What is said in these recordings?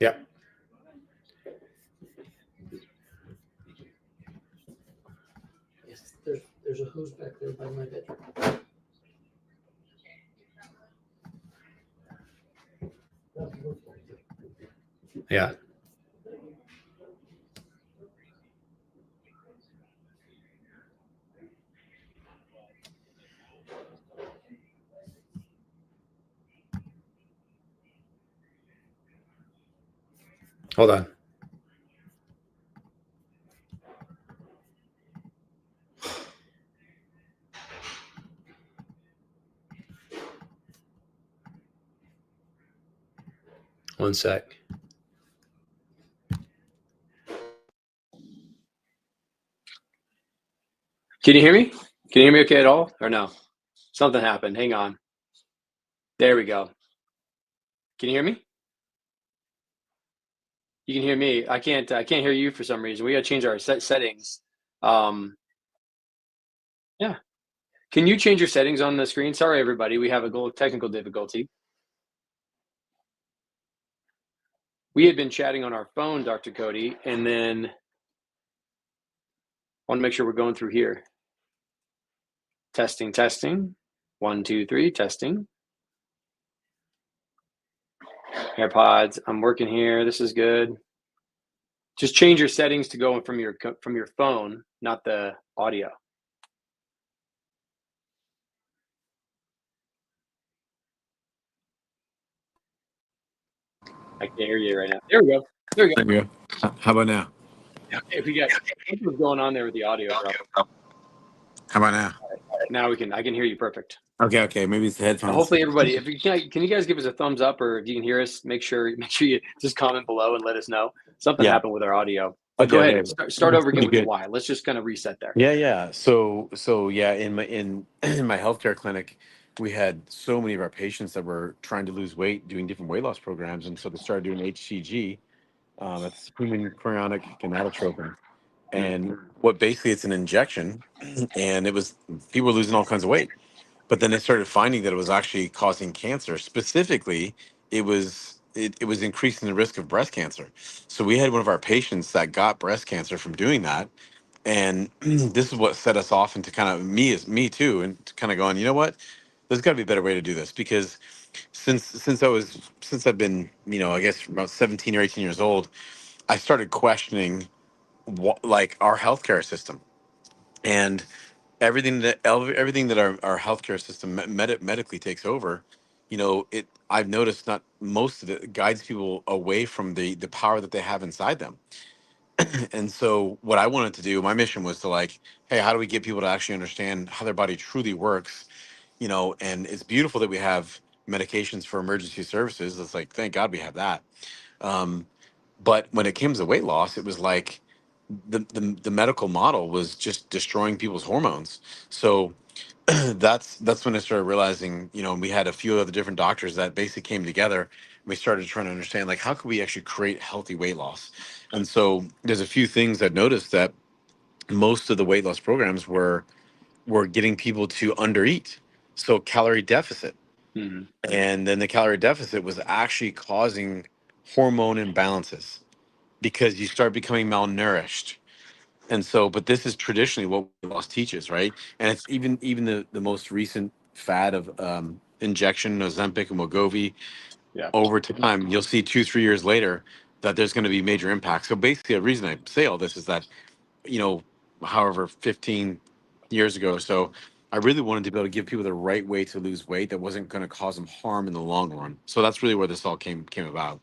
Yeah. Yes, there's a hose back there by my bedroom. Yeah. Hold on. One sec. Can you hear me? Can you hear me okay at all or no? Something happened. Hang on. There we go. Can you hear me? You can hear me. I can't hear you for some reason. We got to change our settings. Um, yeah. Can you change your settings on the screen? Sorry, everybody. We have a technical difficulty. We had been chatting on our phone, Dr. Cody, and then I want to make sure we're going through here. Testing, testing. 1, 2, 3, testing. AirPods. I'm working here. This is good. Just change your settings to go from your phone, not the audio. I can't hear you right now. There we go. There we go. There we go. How about now? Okay, we got what's going on there with the audio, bro. How about now? Now I can hear you perfect. Okay. Maybe it's the headphones. Hopefully, everybody, if you can you guys give us a thumbs up, or if you can hear us, make sure you just comment below and let us know something happened with our audio. But go ahead, start over again with the why. Let's just kind of reset there. Yeah. So yeah, in my healthcare clinic, we had so many of our patients that were trying to lose weight, doing different weight loss programs, and so they started doing HCG, that's human chorionic gonadotropin, and what basically it's an injection, and it was people were losing all kinds of weight. But then they started finding that it was actually causing cancer. Specifically, it was increasing the risk of breast cancer. So we had one of our patients that got breast cancer from doing that, and this is what set us off into kind of me too, and kind of going, you know what, there's got to be a better way to do this, because since I've been, I guess about 17 or 18 years old, I started questioning like our healthcare system, and everything that our healthcare system medically takes over. I've noticed not most of it guides people away from the power that they have inside them. And so what I wanted to do, my mission was to, like, hey, how do we get people to actually understand how their body truly works? And it's beautiful that we have medications for emergency services. It's like, thank God we have that. um, but when it came to weight loss, it was like the medical model was just destroying people's hormones. So that's when I started realizing, we had a few other different doctors that basically came together. And we started trying to understand, like, how could we actually create healthy weight loss? And so there's a few things I've noticed that most of the weight loss programs were getting people to undereat, so calorie deficit. Mm-hmm. And then the calorie deficit was actually causing hormone imbalances because you start becoming malnourished. And so, but this is traditionally what weight loss teaches, right? And it's even the most recent fad of injection, Ozempic and Wegovy. Yeah. Over time, you'll see 2-3 years later that there's going to be major impacts. So basically, the reason I say all this is that, you know, however, 15 years ago or so, I really wanted to be able to give people the right way to lose weight that wasn't going to cause them harm in the long run. So that's really where this all came about.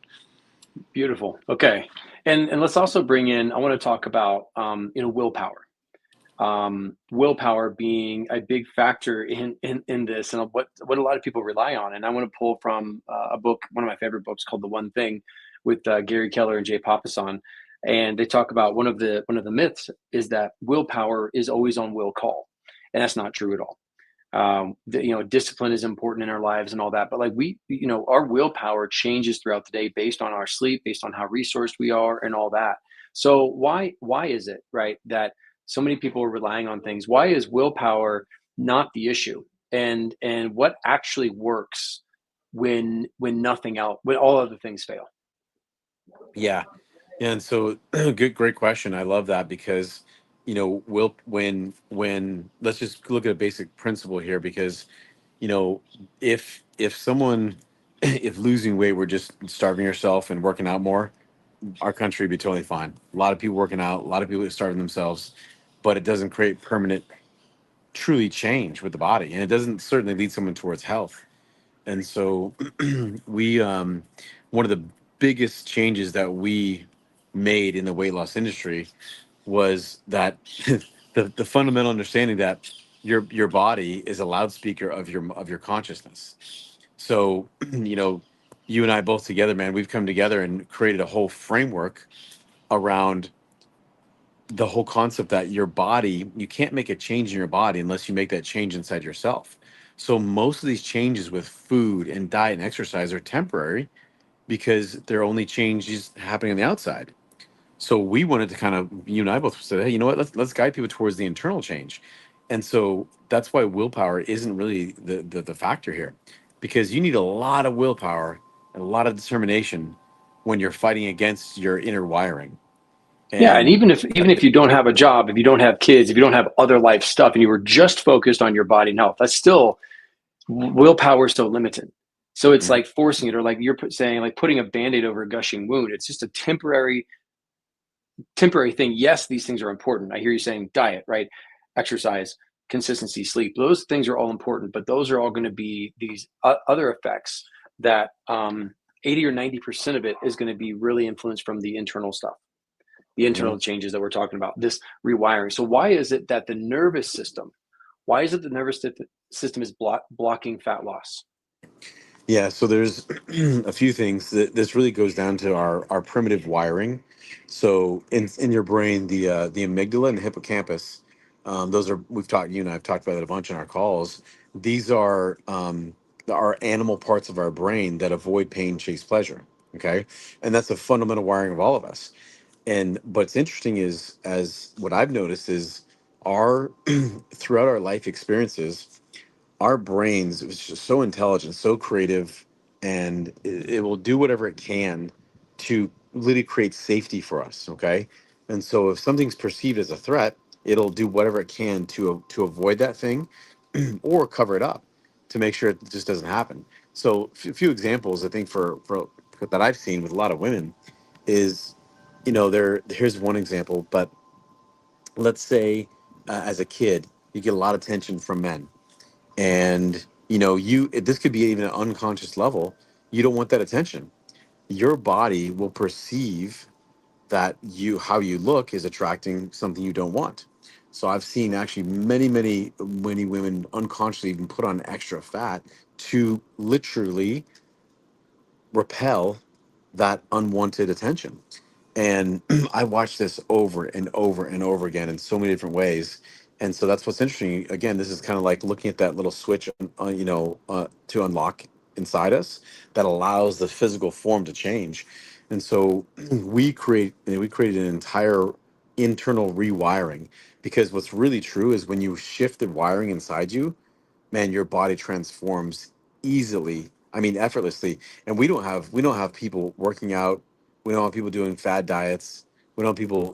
Beautiful. Okay. And let's also bring in, I want to talk about, willpower. Willpower being a big factor in this, and what a lot of people rely on. And I want to pull from a book, one of my favorite books, called The One Thing, with Gary Keller and Jay Papasan. And they talk about one of the myths is that willpower is always on will call, and that's not true at all. Discipline is important in our lives and all that, but like our willpower changes throughout the day based on our sleep, based on how resourced we are and all that. So why is it, right, that so many people are relying on things? Why is willpower not the issue? And what actually works when nothing else, when all other things fail? Yeah. And so great question. I love that because, will when let's just look at a basic principle here because, if someone if losing weight were just starving yourself and working out more, our country would be totally fine. A lot of people working out, a lot of people starving themselves, but it doesn't create permanent, truly change with the body, and it doesn't certainly lead someone towards health. And so, we one of the biggest changes that we made in the weight loss industry was that the fundamental understanding that your body is a loudspeaker of your consciousness. So, you and I both together, man, we've come together and created a whole framework around the whole concept that your body, you can't make a change in your body unless you make that change inside yourself. So most of these changes with food and diet and exercise are temporary because they're only changes happening on the outside. So we wanted to kind of, you and I both said, hey, you know what, let's guide people towards the internal change. And so that's why willpower isn't really the factor here, because you need a lot of willpower and a lot of determination when you're fighting against your inner wiring. Yeah, and And even if you don't have a job, if you don't have kids, if you don't have other life stuff, and you were just focused on your body and health, that's still willpower is so limited. So it's Mhm. like forcing it, or like saying, like putting a band-aid over a gushing wound. It's just a temporary thing. Yes, these things are important. I hear you saying diet, right? Exercise, consistency, sleep. Those things are all important, but those are all going to be these other effects that 80 or 90% of it is going to be really influenced from the internal stuff, the Mhm. internal changes that we're talking about, this rewiring. So why is it that the nervous system, why is it the nervous system is blocking fat loss? Yeah, so there's a few things that this really goes down to our primitive wiring. So in your brain, the amygdala and the hippocampus, those are we've talked you and I've talked about it a bunch in our calls. These are our animal parts of our brain that avoid pain, chase pleasure. Okay, and that's a fundamental wiring of all of us. And what's interesting is, as what I've noticed is our throughout our life experiences, our brains is just so intelligent, so creative, and it will do whatever it can to literally create safety for us. Okay, and so if something's perceived as a threat, it'll do whatever it can to avoid that thing, or cover it up to make sure it just doesn't happen. So a few examples I think for that I've seen with a lot of women is, here's one example, but let's say as a kid you get a lot of attention from men, and this could be even an unconscious level. You don't want that attention. Your body will perceive that how you look is attracting something you don't want. So I've seen actually many women unconsciously even put on extra fat to literally repel that unwanted attention. And I watched this over and over and over again in so many different ways. And so that's what's interesting. Again, this is kind of like looking at that little switch, to unlock inside us that allows the physical form to change. And so we created an entire internal rewiring, because what's really true is when you shift the wiring inside you, man, your body transforms easily. I mean, effortlessly. And we don't have people working out. We don't have people doing fad diets. We don't have people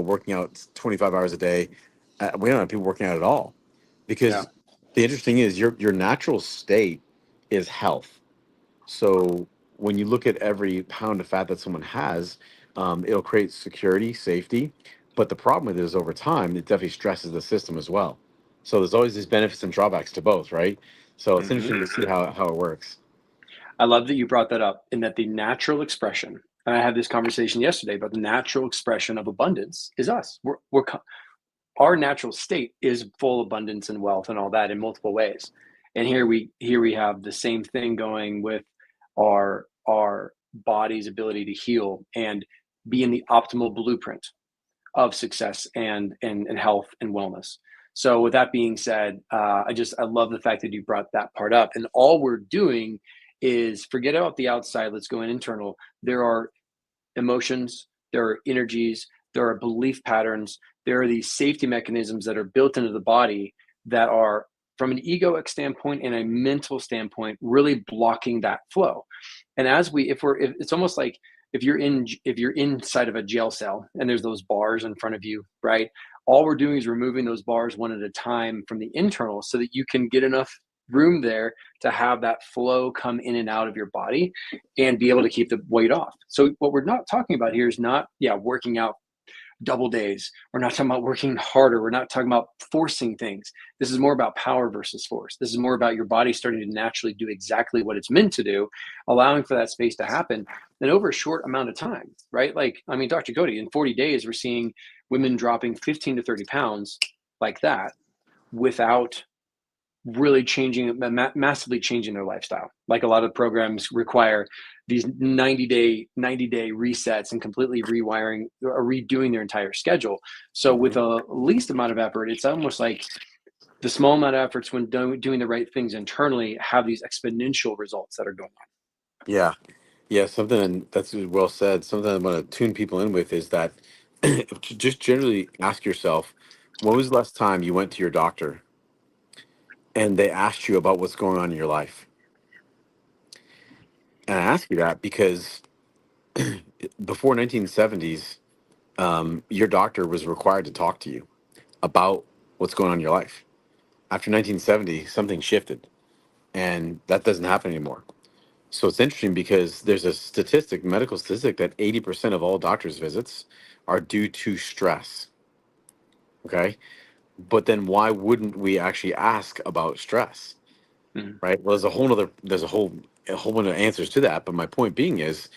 working out 25 hours a day. We don't have people working out at all, Yeah. because the interesting is your natural state is health. So when you look at every pound of fat that someone has, it'll create security, safety. But the problem with it is over time, it definitely stresses the system as well. So there's always these benefits and drawbacks to both, right? So it's Hmm. interesting to see how it works. I love that you brought that up, and that the natural expression, and I had this conversation yesterday about the natural expression of abundance is us. Our natural state is full abundance and wealth and all that in multiple ways. And here we have the same thing going with our body's ability to heal and be in the optimal blueprint of success and health and wellness. So with that being said, I love the fact that you brought that part up. And all we're doing is forget about the outside. Let's go in internal. There are emotions, there are energies, there are belief patterns, there are these safety mechanisms that are built into the body that are, from an egoic standpoint and a mental standpoint, really blocking that flow. And if it's almost like if you're inside of a jail cell and there's those bars in front of you, right? All we're doing is removing those bars one at a time from the internal so that you can get enough room there to have that flow come in and out of your body and be able to keep the weight off. So what we're not talking about here is not, working out double days. We're not talking about working harder. We're not talking about forcing things. This is more about power versus force. This is more about your body starting to naturally do exactly what it's meant to do, allowing for that space to happen. And over a short amount of time, right? Like, I mean, Dr. Cody, in 40 days, we're seeing women dropping 15 to 30 pounds like that without really massively changing their lifestyle. Like a lot of programs require these 90-day resets and completely rewiring or redoing their entire schedule. So with a least amount of effort, it's almost like the small amount of efforts when doing the right things internally have these exponential results that are going on. Yeah. Yeah, something that's well said. Something I want to tune people in with is that just generally ask yourself, when was the last time you went to your doctor and they asked you about what's going on in your life? And I ask you that because before 1970s, your doctor was required to talk to you about what's going on in your life. After 1970, something shifted, and that doesn't happen anymore. So it's interesting because there's a statistic, medical statistic, that 80% of all doctor's visits are due to stress. Okay. But then why wouldn't we actually ask about stress? Mhm. Right. Well, there's a whole bunch of answers to that. But my point being is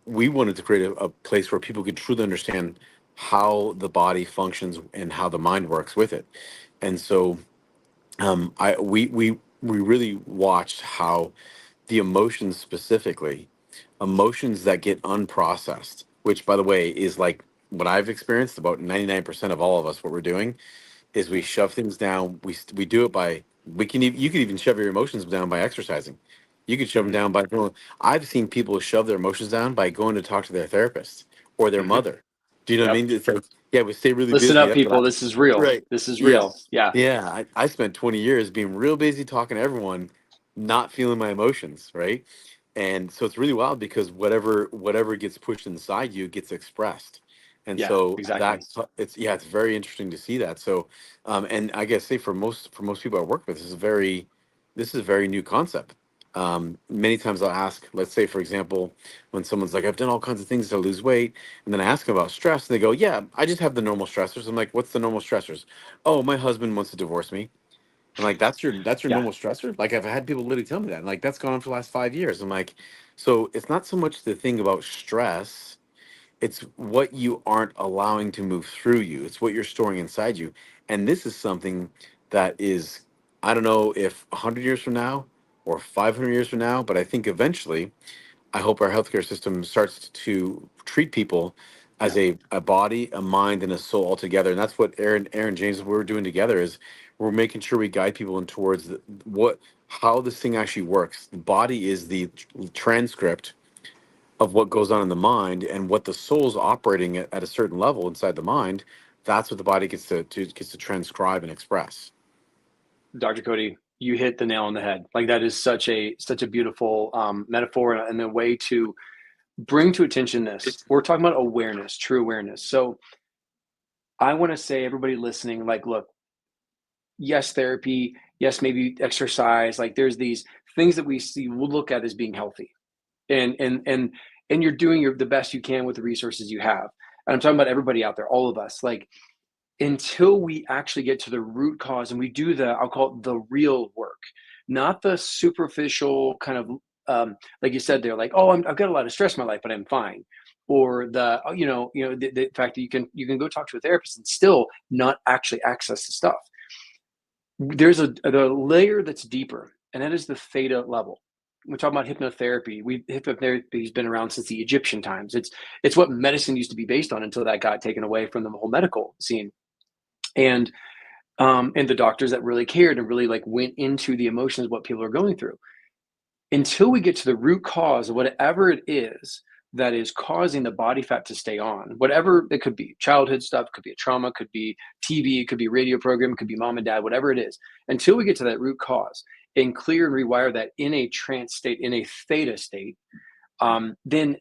we wanted to create a place where people could truly understand how the body functions and how the mind works with it. And so we really watched how the emotions, specifically emotions that get unprocessed, which by the way is like what I've experienced about 99% of all of us. What we're doing is we shove things down. We do it by, you can even shove your emotions down by exercising. You could shove them Mhm. down by going. I've seen people shove their emotions down by going to talk to their therapist or their Mhm. mother. Do you know what I Yep. mean? It's like, yeah, we stay really Listen busy. up, That's what I, people. This is real. right. This is Yeah. real. Yeah. Yeah. I spent 20 years being real busy talking to everyone, not feeling my emotions. Right. And so it's really wild because whatever gets pushed inside you gets expressed. And Yeah, so exactly. that's, it's very interesting to see that. So and I guess say for most people I work with, this is a very new concept. Many times I'll ask, let's say for example, when someone's like, I've done all kinds of things to lose weight, and then I ask them about stress, and they go, yeah, I just have the normal stressors. I'm like, what's the normal stressors? Oh, my husband wants to divorce me. I'm like, that's your Yeah. normal stressor? Like I've had people literally tell me that. And like that's gone on for the last 5 years. I'm like, so it's not so much the thing about stress, it's what you aren't allowing to move through you. It's what you're storing inside you. And this is something that is, I don't know if 100 years from now or 500 years from now, but I think eventually I hope our healthcare system starts to treat people as Yeah. a body, a mind, and a soul all together. And that's what Aaron James, what we're doing together is we're making sure we guide people in towards how this thing actually works. The body is the transcript of what goes on in the mind, and what the soul's operating at a certain level inside the mind. That's what the body gets to transcribe and express. Dr. Cody, you hit the nail on the head. Like that is such a beautiful metaphor and a way to bring to attention this. We're talking about awareness, true awareness. So I want to say everybody listening, like, look, yes, therapy, yes, maybe exercise. Like there's these things that we'll look at as being healthy. And you're doing the best you can with the resources you have. And I'm talking about everybody out there, all of us. Like until we actually get to the root cause and we do I'll call it the real work, not the superficial kind of, like you said, they're like, oh, I've got a lot of stress in my life, but I'm fine. Or the fact that you can go talk to a therapist and still not actually access the stuff. There's the layer that's deeper, and that is the theta level. We're talking about hypnotherapy. Hypnotherapy's been around since the Egyptian times. It's what medicine used to be based on until that got taken away from the whole medical scene. And the doctors that really cared and really like went into the emotions of what people are going through. Until we get to the root cause of whatever it is that is causing the body fat to stay on, whatever it could be, childhood stuff, could be a trauma, could be TV, it could be a radio program, it could be mom and dad, whatever it is, until we get to that root cause and clear and rewire that in a trance state, in a theta state, then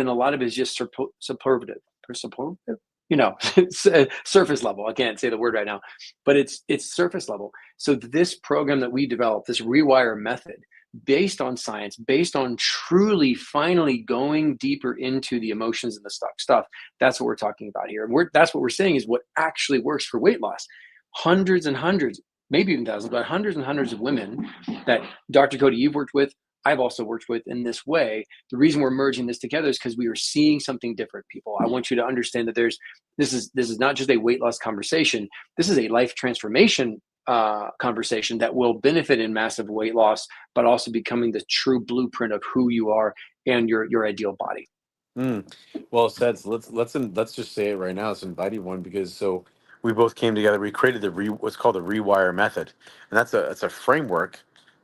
a lot of it is just superlative, superlative, you know, it's surface level. I can't say the word right now, but it's surface level. So this program that we developed, this Rewire method, based on science, based on truly finally going deeper into the emotions and the stuff, that's what we're talking about here. And that's what we're saying is what actually works for weight loss. Hundreds and hundreds, maybe even thousands, but hundreds and hundreds of women that Dr. Cody, you've worked with, I've also worked with in this way. The reason we're merging this together is because we are seeing something different, people. I want you to understand that this is not just a weight loss conversation. This is a life transformation conversation that will benefit in massive weight loss, but also becoming the true blueprint of who you are and your ideal body. Well said. So let's just say it right now. Let's invite you one because so we both came together. We created what's called the REWIRE Method, and that's a framework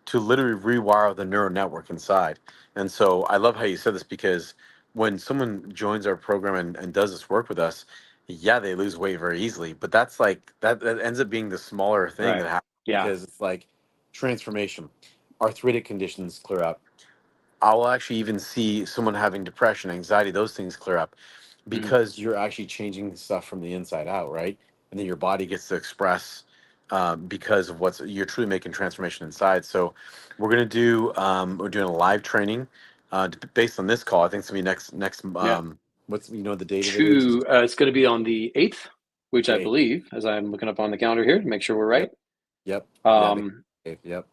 to literally rewire the neural network inside. And so I love how you said this because when someone joins our program and does this work with us, yeah, they lose weight very easily. But that's like that ends up being the smaller thing Right. that happens Yeah. because it's like transformation, arthritic conditions clear up. I will actually even see someone having depression, anxiety, those things clear up Mhm. because you're actually changing stuff from the inside out, right? And then your body gets to express because of what's you're truly making transformation inside. So we're doing a live training based on this call. I think it's gonna be next. Yeah. What's the date of it is It's going to be on the 8th, which the I 8th. believe, as I'm looking up on the calendar here to make sure we're right. Yep, yep, yeah, I think Um, 8th, yep.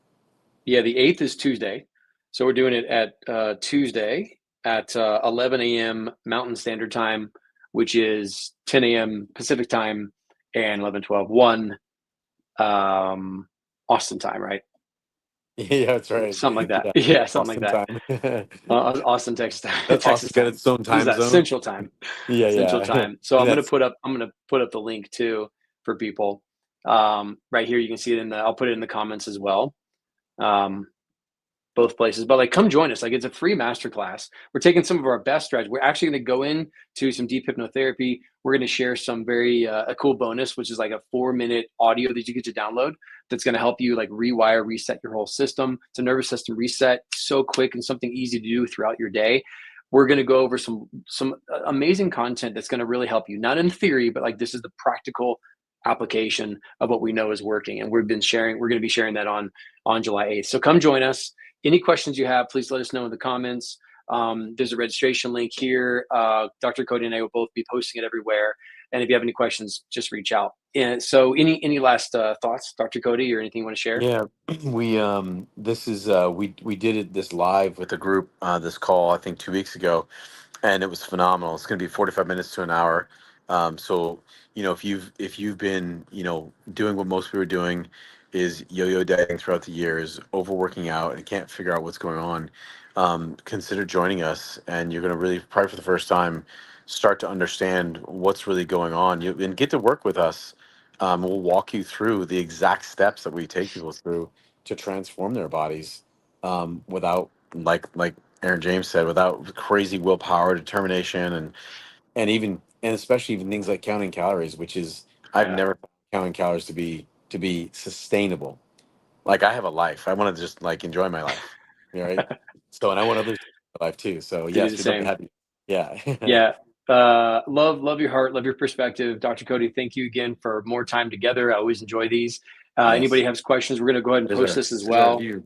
yeah, the 8th is Tuesday. So we're doing it at Tuesday at 11 a.m. Mountain Standard Time, which is 10 a.m. Pacific Time and 11:12 Austin time, right? Yeah, that's right. Something like that. Yeah, Yeah, something like Austin that. time. Austin, Texas time. Austin Texas got time. its own What is time that? zone. Central time. Yeah, Central yeah, time. So and that's I'm gonna put up the link too for people. Right here, you can see it I'll put it in the comments as well. Um, both places, but like come join us. Like it's a free masterclass. We're taking some of our best strategies. We're actually going to go into some deep hypnotherapy. We're going to share some very a cool bonus, which is like a 4-minute audio that you get to download. That's going to help you like rewire, reset your whole system. It's a nervous system reset, so quick and something easy to do throughout your day. We're going to go over some amazing content that's going to really help you, not in theory, but like this is the practical application of what we know is working. And we're going to be sharing that on July 8th. So come join us. Any questions you have, please let us know in the comments. There's a registration link here. Dr. Cody and I will both be posting it everywhere. And if you have any questions, just reach out. And so any last thoughts, Dr. Cody, or anything you want to share? yeah. We this is we did this live with a group this call I think 2 weeks ago, and it was phenomenal. It's going to be 45 minutes to an hour. So if you've been doing what most people are doing is yo-yo dieting throughout the years, overworking out, and can't figure out what's going on, consider joining us, and you're going to really probably for the first time start to understand what's really going on. And get to work with us. We'll walk you through the exact steps that we take people through to transform their bodies without like Aaron James said, without crazy willpower, determination, and especially even things like counting calories, which is I've Yeah. never found counting calories to be sustainable. Like I have a life. I want to just like enjoy my life. Right. So and I want others to enjoy their life too. So To do yes, the we'd love to same. have you. Yeah. Yeah. Love your heart, love your perspective. Dr. Cody, thank you again for more time together. I always enjoy these. Anybody Yes. has questions, we're going to go ahead and post this as There's our well. view.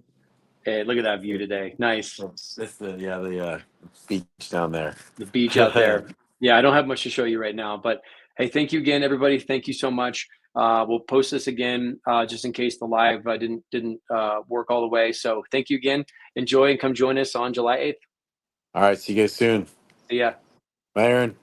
Hey, look at that view today. Nice. It's the beach down there. The beach out there. Yeah, I don't have much to show you right now, but hey, thank you again, everybody. Thank you so much. We'll post this again just in case the live didn't work all the way. So thank you again. Enjoy and come join us on July 8th. All right. See you guys soon. See ya. Bye, Aaron.